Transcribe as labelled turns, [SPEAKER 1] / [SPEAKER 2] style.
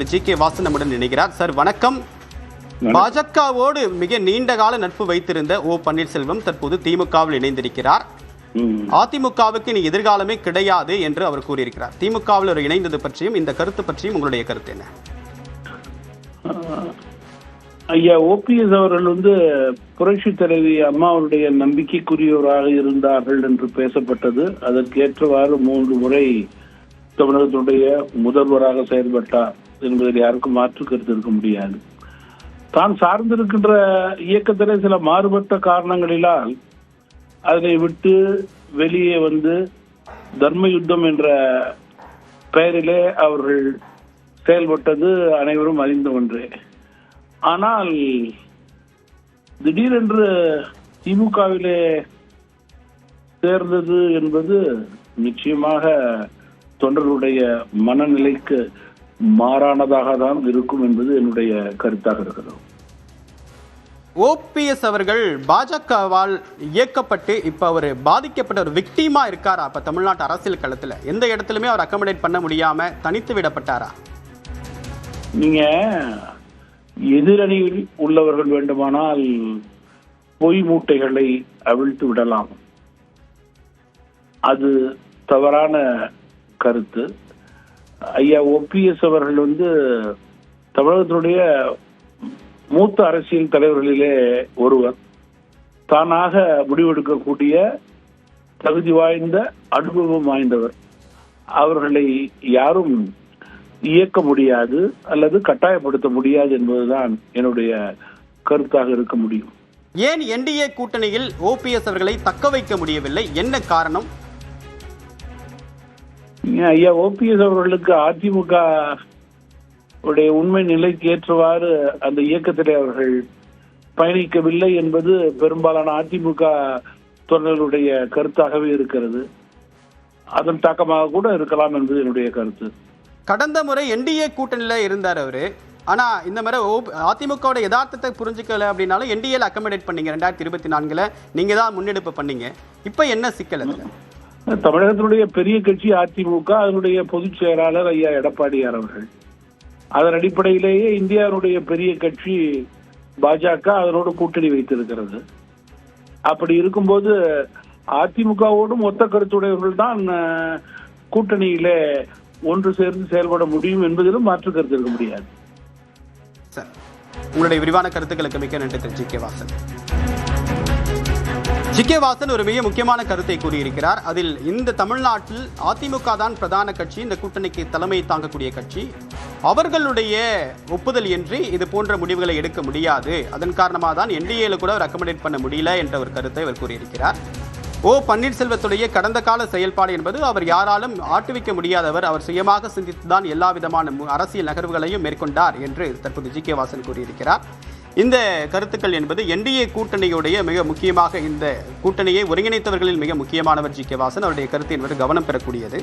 [SPEAKER 1] G K. Vasan நம்முடன் இணைகிறார். Sir வணக்கம். பாஜகவோடு மிக நீண்ட கால நட்பு வைத்திருந்த ஓ பன்னீர்செல்வம் தற்போது திமுகவில் இணைந்திருக்கிறார். அதிமுகவுக்கு இனி எதிர்காலமே கிடையாது என்று அவர் கூறியிருக்கிறார். திமுகவில் அவர் இணைந்தது பற்றியும் இந்த கருத்து பற்றியும் உங்களுடைய கருத்து என்ன?
[SPEAKER 2] ஐயா ஓபிஎஸ் அவர்கள் புரட்சி தலைவி அம்மாவுடைய நம்பிக்கைக்குரியவராக இருந்தார்கள் என்று பேசப்பட்டது. அதற்கு ஏற்றவாறு 3 முறை தமிழகத்துடைய முதல்வராக செயல்பட்டார் என்பதில் யாருக்கும் மாற்று கருத்து இருக்க முடியாது. தான் சார்ந்திருக்கின்ற இயக்கத்திலே சில மாறுபட்ட காரணங்களினால் அதனை விட்டு வெளியே தர்ம யுத்தம் என்ற பெயரிலே அவர்கள் செயல்பட்டது அனைவரும் அறிந்த ஒன்றே. ஆனால் திடீரென்று திமுகவிலே சேர்ந்தது என்பது நிச்சயமாக தொண்டர்களுடைய மனநிலைக்கு மாறானதாக தான் இருக்கும் என்பது என்னுடைய கருத்தாக இருக்கிறது.
[SPEAKER 1] ஓபிஎஸ் அவர்கள் பாஜகவால் இயக்கப்பட்டு இப்ப அவர் பாதிக்கப்பட்ட ஒரு விக்டிமா இருக்காரா? அப்ப தமிழ்நாட்டு அரசியல் களத்துல எந்த இடத்துலயுமே அவர் அக்கமடேட் பண்ண முடியாம தனித்து விடப்பட்டாரா?
[SPEAKER 2] நீங்க எதிரணியில் உள்ளவர்கள் வேண்டுமானால் பொய் மூட்டைகளை அவிழ்த்து விடலாம், அது தவறான கருத்து. ஐயா ஓபிஎஸ் அவர்கள் தமிழகத்தினுடைய மூத்த அரசியல் தலைவர்களிலே ஒருவர். தானாக முடிவெடுக்கக்கூடிய தகுதி வாய்ந்த அனுபவம் வாய்ந்தவர். அவர்களை யாரும் இயக்க முடியாது அல்லது கட்டாயப்படுத்த முடியாது என்பதுதான் என்னுடைய கருத்தாக இருக்க முடியும்.
[SPEAKER 1] ஏன் என்டிஏ கூட்டணியில் ஓபிஎஸ் அவர்களை தக்க வைக்க முடியவில்லை? என்ன காரணம்?
[SPEAKER 2] ஐயா ஓபிஎஸ் அவர்களுக்கு அதிமுக உடைய உண்மை நிலைக்கு ஏற்றவாறு அந்த இயக்கத்திலே அவர்கள் பயணிக்கவில்லை என்பது பெரும்பாலான அதிமுக தொண்டர்களுடைய கருத்தாகவே இருக்கிறது. அதன் தாக்கமாக கூட இருக்கலாம் என்பது என்னுடைய கருத்து.
[SPEAKER 1] கடந்த முறை என்டிஏ கூட்டணியில இருந்தார் அவரு. ஆனா இந்த முறை அதிமுக யதார்த்தத்தை புரிஞ்சுக்கல அப்படின்னாலும் என்டிஏல அக்கமடேட் பண்ணீங்க. 2024 நீங்க தான் முன்னெடுப்பு பண்ணீங்க. இப்ப என்ன சிக்கல் அதுல?
[SPEAKER 2] தமிழகத்தினுடைய பெரிய கட்சி அதிமுக, அதனுடைய பொதுச் செயலாளர் ஐயா எடப்பாடியார் அவர்கள். அதன் அடிப்படையிலேயே இந்தியாவுடைய பெரிய கட்சி பாஜக அதனோடு கூட்டணி வைத்திருக்கிறது. அப்படி இருக்கும்போது அதிமுகவோடும் ஒத்த கருத்துடையவர்கள் தான் கூட்டணியிலே ஒன்று சேர்ந்து செயல்பட முடியும் என்பதிலும் மாற்று கருத்து இருக்க முடியாது.
[SPEAKER 1] சார், உங்களுடைய விரிவான கருத்துக்களுக்கு மிக்க நன்றி ஜி.கே. வாசன். ஜி.கே. வாசன் ஒரு மிக முக்கியமான கருத்தை கூறியிருக்கிறார். அதில் இந்த தமிழ்நாட்டில் அதிமுக தான் பிரதான கட்சி, இந்த கூட்டணிக்கு தலைமை தாங்கக்கூடிய கட்சி. அவர்களுடைய ஒப்புதல் இன்றி இது போன்ற முடிவுகளை எடுக்க முடியாது. அதன் காரணமாக தான் என்டிஏல கூட அவர் அக்கமடேட் பண்ண முடியல என்ற ஒரு கருத்தை அவர் கூறியிருக்கிறார். ஓ பன்னீர்செல்வத்துடைய கடந்த கால செயல்பாடு என்பது அவர் யாராலும் ஆட்டுவிக்க முடியாதவர். அவர் சுயமாக சிந்தித்துதான் எல்லா விதமான அரசியல் நகர்வுகளையும் மேற்கொண்டார் என்று தற்போது ஜி.கே. வாசன் கூறியிருக்கிறார். இந்த கருத்துக்கள் என்பது என்டிஏ கூட்டணியுடைய மிக முக்கியமாக இந்த கூட்டணியை ஒருங்கிணைத்தவர்களில் மிக முக்கியமானவர் ஜி.கே. வாசன். அவருடைய கருத்து என்பது கவனம் பெறக்கூடியது.